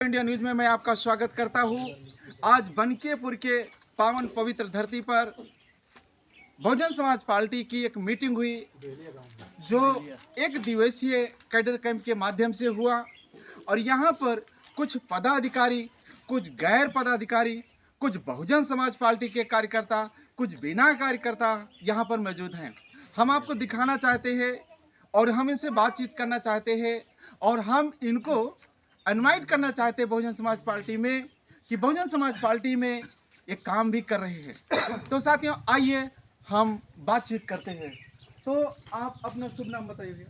India news में मैं आपका स्वागत करता हूं। आज बनकेपुर के पावन पवित्र धरती पर बहुजन समाज पार्टी की एक मीटिंग हुई, जो एक दिवसीय कैडर कैंप के माध्यम से हुआ। और यहां पर कुछ पदाधिकारी, कुछ गैर पदाधिकारी, कुछ बहुजन समाज पार्टी के कार्यकर्ता, कुछ बिना कार्यकर्ता यहां पर मौजूद हैं। हम आपको दिखाना चाहते हैं और हम इनसे बातचीत करना चाहते हैं और हम इनको इनवाइट करना चाहते हैं बहुजन समाज पार्टी में कि बहुजन समाज पार्टी में एक काम भी कर रहे हैं। तो साथियों, आइए हम बातचीत करते हैं। तो आप अपना शुभ नाम बताइए।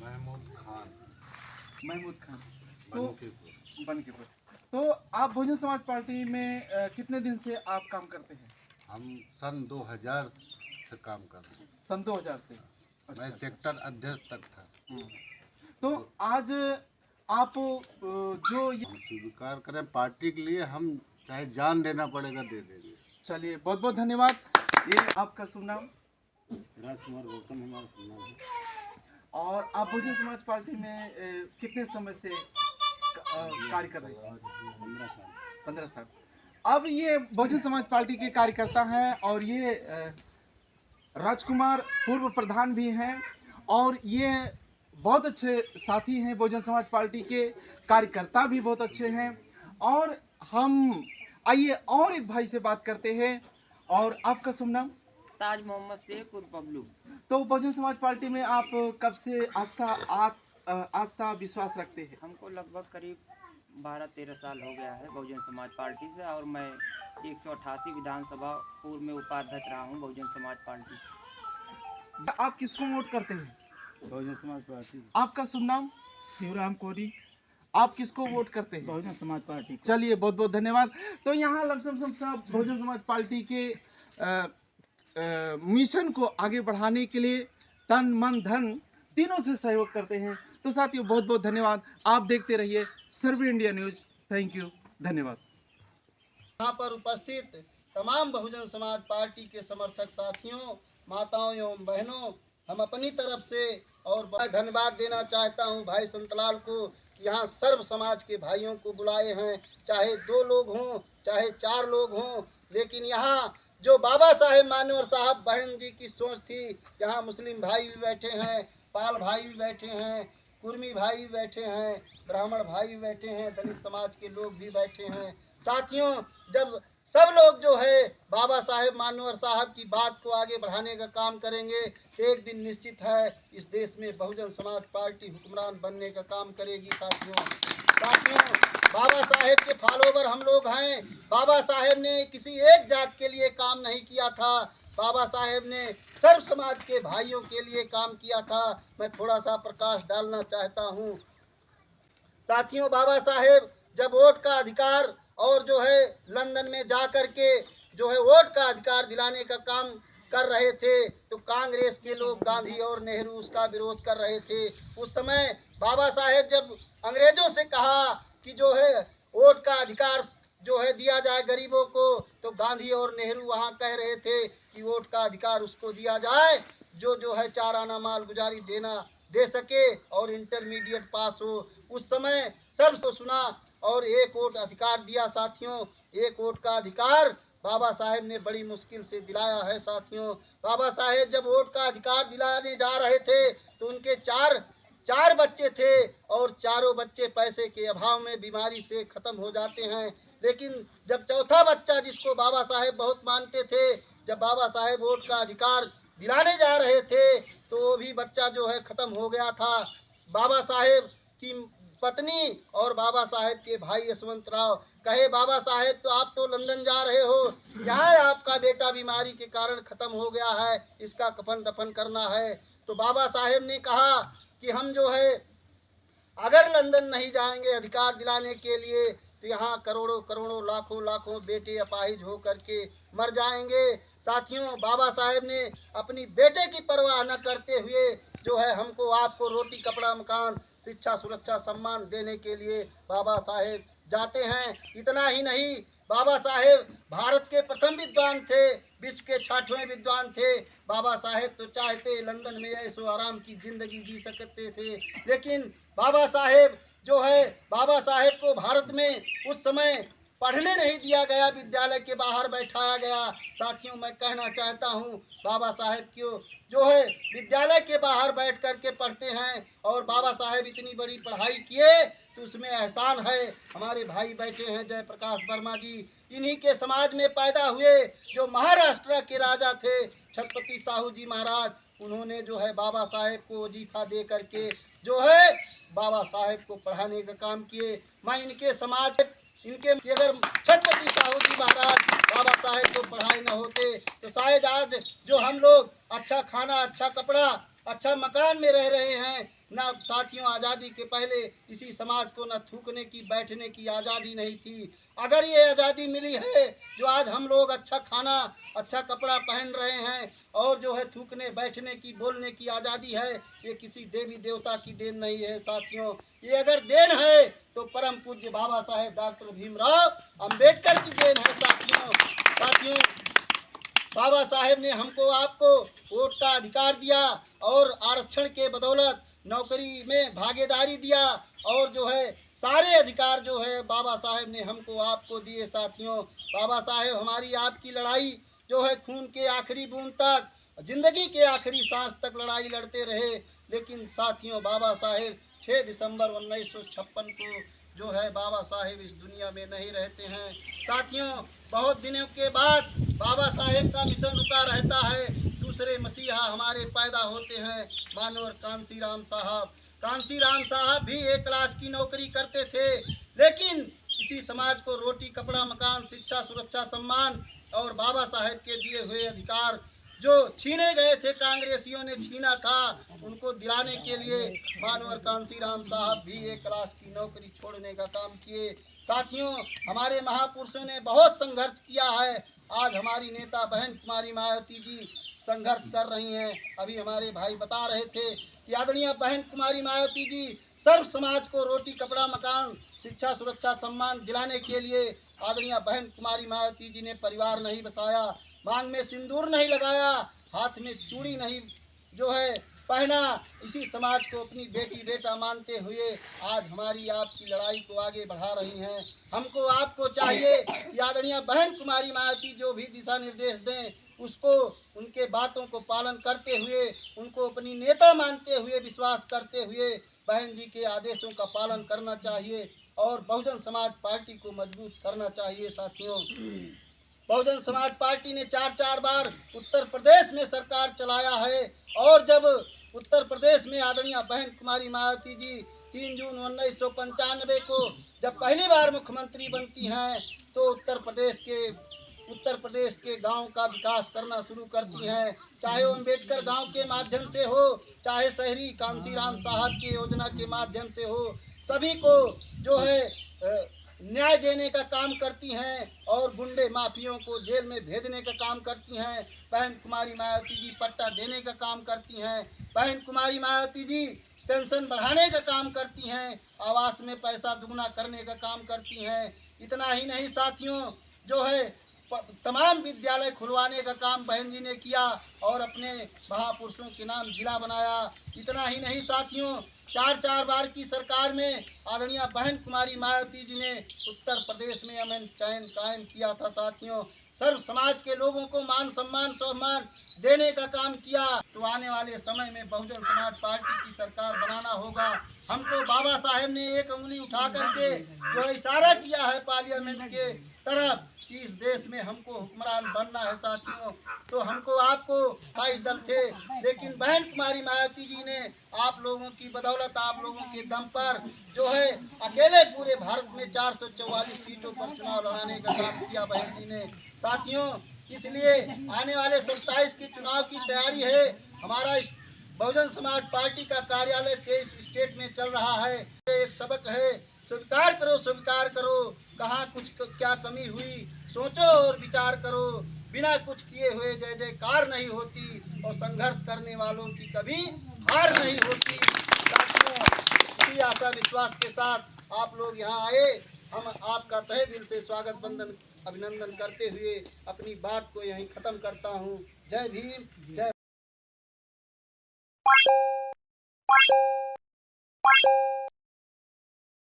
महमूद खान। तो बनकेपुर। तो आप बहुजन समाज पार्टी में कितने दिन से आप काम करते हैं? हम सन 2000 से काम कर रहे हैं। सन 2000 से? मैं सेक्टर अध्यक्ष तक था। तो आज आप जो हम स्वीकार करें पार्टी के लिए, हम चाहे जान देना पड़ेगा दे देंगे। चलिए, बहुत बहुत धन्यवाद। ये आपका शुभ नाम? राजकुमार गौतम हमारा शुभ नाम है। और आप बहुजन समाज पार्टी में कितने समय से कार्य कर रहे हैं? 15 साल। अब ये बहुजन समाज पार्टी के कार्यकर्ता हैं और ये राजकुमार पूर्व प्रधान भी हैं और ये बहुत अच्छे साथी हैं। बहुजन समाज पार्टी के कार्यकर्ता भी बहुत अच्छे हैं। और हम आइए और एक भाई से बात करते हैं। और आपका शुभ नाम? ताज मोहम्मद शेख और बबलू। तो बहुजन समाज पार्टी में आप कब से आस्था विश्वास रखते हैं? हमको लगभग करीब 12-13 साल हो गया है बहुजन समाज पार्टी से, और मैं 188 विधानसभा पूर्व में उपाध्यक्ष रहा हूँ बहुजन समाज पार्टी से। आप किसको वोट करते हैं? बहुजन समाज पार्टी। आपका शुभ नाम? शिवराम कोरी। आप किसको वोट करते हैं? बहुजन समाज पार्टी को। चलिए, बहुत बहुत धन्यवाद। तो यहाँ लमसम सब बहुजन समाज पार्टी के मिशन को आगे बढ़ाने के लिए तन मन धन तीनों से सहयोग करते हैं। तो साथियों, बहुत बहुत धन्यवाद। आप देखते रहिए सर्व इंडिया न्यूज। थैंक यू, धन्यवाद। यहाँ पर उपस्थित तमाम बहुजन समाज पार्टी के समर्थक साथियों, माताओं एवं बहनों, हम अपनी तरफ से और धन्यवाद देना चाहता हूँ भाई संतलाल को कि यहाँ सर्व समाज के भाइयों को बुलाए हैं। चाहे 2 लोग हों, चाहे 4 लोग हों, लेकिन यहाँ जो बाबा साहेब मान्यवर साहब बहन जी की सोच थी, यहाँ मुस्लिम भाई भी बैठे हैं, पाल भाई भी बैठे हैं, कुर्मी भाई भी बैठे हैं, ब्राह्मण भाई भी बैठे हैं, दलित समाज के लोग भी बैठे हैं। साथियों, जब सब लोग जो है बाबा साहेब मान्यवर साहब की बात को आगे बढ़ाने का काम करेंगे, एक दिन निश्चित है इस देश में बहुजन समाज पार्टी हुक्मरान बनने का काम करेगी। साथियों, बाबा साहेब के फॉलोवर हम लोग हैं। बाबा साहेब ने किसी एक जात के लिए काम नहीं किया था, बाबा साहेब ने सर्व समाज के भाइयों के लिए काम किया था। मैं थोड़ा सा प्रकाश डालना चाहता हूँ। साथियों, बाबा साहेब जब वोट का अधिकार और जो है लंदन में जा कर के जो है वोट का अधिकार दिलाने का काम कर रहे थे, तो कांग्रेस के लोग, गांधी और नेहरू, उसका विरोध कर रहे थे। उस समय बाबा साहेब जब अंग्रेजों से कहा कि जो है वोट का अधिकार जो है दिया जाए गरीबों को, तो गांधी और नेहरू वहाँ कह रहे थे कि वोट का अधिकार उसको दिया जाए जो है 4 आना माल गुजारी दे सके और इंटरमीडिएट पास हो। उस समय सब को सुना और 1 वोट अधिकार दिया। साथियों, 1 वोट का अधिकार बाबा साहेब ने बड़ी मुश्किल से दिलाया है। साथियों, बाबा साहेब जब वोट का अधिकार दिलाने जा रहे थे तो उनके 4 बच्चे थे और चारों बच्चे पैसे के अभाव में बीमारी से ख़त्म हो जाते हैं। लेकिन जब चौथा बच्चा, जिसको बाबा साहेब बहुत मानते थे, जब बाबा साहेब वोट का अधिकार दिलाने जा रहे थे तो वो भी बच्चा जो है ख़त्म हो गया था। बाबा साहेब की पत्नी और बाबा साहेब के भाई यशवंत राव कहे, बाबा साहेब तो आप तो लंदन जा रहे हो, यहाँ आपका बेटा बीमारी के कारण ख़त्म हो गया है, इसका कफन दफन करना है। तो बाबा साहेब ने कहा कि हम जो है अगर लंदन नहीं जाएंगे अधिकार दिलाने के लिए, तो यहाँ करोड़ों करोड़ों लाखों बेटे अपाहिज हो करके मर जाएंगे। साथियों, बाबा साहेब ने अपनी बेटे की परवाह न करते हुए जो है हमको आपको रोटी कपड़ा मकान शिक्षा सुरक्षा सम्मान देने के लिए बाबा साहेब जाते हैं। इतना ही नहीं, बाबा साहेब भारत के प्रथम विद्वान थे, विश्व के 6वें विद्वान थे। बाबा साहेब तो चाहते लंदन में ऐशो आराम की जिंदगी जी सकते थे, लेकिन बाबा साहेब जो है बाबा साहेब को भारत में उस समय पढ़ने नहीं दिया गया, विद्यालय के बाहर बैठाया गया। साथियों, मैं कहना चाहता हूँ बाबा साहेब को जो है विद्यालय के बाहर बैठ कर के पढ़ते हैं और बाबा साहेब इतनी बड़ी पढ़ाई किए तो उसमें एहसान है। हमारे भाई बैठे हैं जयप्रकाश वर्मा जी, इन्हीं के समाज में पैदा हुए जो महाराष्ट्र के राजा थे छत्रपति साहू जी महाराज, उन्होंने जो है बाबा साहेब को वजीफा दे करके जो है बाबा साहेब को पढ़ाने का काम किए। मैं इनके समाज इनके अगर छत्रपति साहू जी महाराज बाबा साहेब को पढ़ाए न होते तो शायद आज जो हम लोग अच्छा खाना, अच्छा कपड़ा, अच्छा मकान में रह रहे हैं ना। साथियों, आज़ादी के पहले इसी समाज को न थूकने की, बैठने की आज़ादी नहीं थी। अगर ये आज़ादी मिली है जो आज हम लोग अच्छा खाना, अच्छा कपड़ा पहन रहे हैं और जो है थूकने, बैठने की, बोलने की आज़ादी है, ये किसी देवी देवता की देन नहीं है। साथियों, ये अगर देन है तो परम पूज्य बाबा साहेब डॉक्टर भीमराव अंबेडकर की देन है। साथियों, बाबा साहेब ने हमको आपको वोट का अधिकार दिया और आरक्षण के बदौलत नौकरी में भागीदारी दिया और जो है सारे अधिकार जो है बाबा साहेब ने हमको आपको दिए। साथियों, बाबा साहेब हमारी आपकी लड़ाई जो है खून के आखिरी बूंद तक, जिंदगी के आखिरी सांस तक लड़ाई लड़ते रहे। लेकिन साथियों, बाबा साहेब 6 दिसंबर 1956 को जो है बाबा साहेब इस दुनिया में नहीं रहते हैं। साथियों, बहुत दिनों के बाद बाबा साहेब का मिशन रुका रहता है, दूसरे मसीहा हमारे पैदा होते हैं। मानवर कांसीराम साहब भी 1 क्लास की नौकरी करते थे, लेकिन इसी समाज को रोटी, कपड़ा, मकान, शिक्षा, सुरक्षा, सम्मान और बाबा साहेब के दिए हुए अधिकार जो छीने गए थे, कांग्रेसियों ने छीना था, उनको दिलाने के लिए मानवर कांसीराम साहब भी 1 क्लास की नौकरी छोड़ने का काम किए। साथियों, हमारे महापुरुषों ने बहुत संघर्ष किया है। आज हमारी नेता बहन कुमारी मायावती जी संघर्ष कर रही हैं। अभी हमारे भाई बता रहे थे कि आदरणीय बहन कुमारी मायावती जी सर्व समाज को रोटी, कपड़ा, मकान, शिक्षा, सुरक्षा, सम्मान दिलाने के लिए आदरणीय बहन कुमारी मायावती जी ने परिवार नहीं बसाया, मांग में सिंदूर नहीं लगाया, हाथ में चूड़ी नहीं जो है पहना, इसी समाज को अपनी बेटी बेटा मानते हुए आज हमारी आपकी लड़ाई को आगे बढ़ा रही हैं। हमको आपको चाहिए कि आदरणीय बहन कुमारी मायावती जो भी दिशा निर्देश दें उसको, उनके बातों को पालन करते हुए, उनको अपनी नेता मानते हुए, विश्वास करते हुए बहन जी के आदेशों का पालन करना चाहिए और बहुजन समाज पार्टी को मजबूत करना चाहिए। साथियों, बहुजन समाज पार्टी ने 4 बार उत्तर प्रदेश में सरकार चलाया है और जब उत्तर प्रदेश में आदरणीय बहन कुमारी मायावती जी 3 जून 1995 को जब पहली बार मुख्यमंत्री बनती हैं तो उत्तर प्रदेश के गांव का विकास करना शुरू करती हैं, चाहे वो अम्बेडकर गांव के माध्यम से हो, चाहे शहरी कांसीराम साहब की योजना के माध्यम से हो, सभी को जो है न्याय देने का काम करती हैं और गुंडे माफियों को जेल में भेजने का काम करती हैं। बहन कुमारी मायावती जी पट्टा देने का काम करती हैं। बहन कुमारी मायावती जी पेंशन बढ़ाने का काम करती हैं, आवास में पैसा दुगना करने का काम करती हैं। इतना ही नहीं साथियों, जो है तमाम विद्यालय खुलवाने का काम बहन जी ने किया और अपने महापुरुषों के नाम जिला बनाया। इतना ही नहीं साथियों, 4 बार की सरकार में आदरणीय बहन कुमारी मायावती जी ने उत्तर प्रदेश में अमन चैन कायम किया था। साथियों, सर्व समाज के लोगों को मान सम्मान सम्मान देने का काम किया। तो आने वाले समय में बहुजन समाज पार्टी की सरकार बनाना होगा। हमको बाबा साहेब ने एक उंगली उठा करके जो इशारा किया है पार्लियामेंट के तरफ कि इस देश में हमको हुक्मरान बनना है। साथियों, तो हमको आपको 22 दल थे, लेकिन बहन कुमारी मायावती जी ने आप लोगों की बदौलत, आप लोगों के दम पर जो है अकेले पूरे भारत में 444 सीटों पर चुनाव लड़ाने का काम किया बहन जी ने। साथियों, इसलिए आने वाले 27 के चुनाव की तैयारी है। हमारा बहुजन समाज पार्टी का कार्यालय 23 स्टेट में चल रहा है। एक सबक है, स्वीकार करो, कहाँ कुछ क्या कमी हुई, सोचो और विचार करो। बिना कुछ किए हुए जय जयकार नहीं होती और संघर्ष करने वालों की कभी हार नहीं होती। साथियों, इसी आशा विश्वास के साथ आप लोग यहाँ आए, हम आपका तहे दिल से स्वागत अभिनंदन करते हुए अपनी बात को यहीं खत्म करता हूँ। जय भीम, जय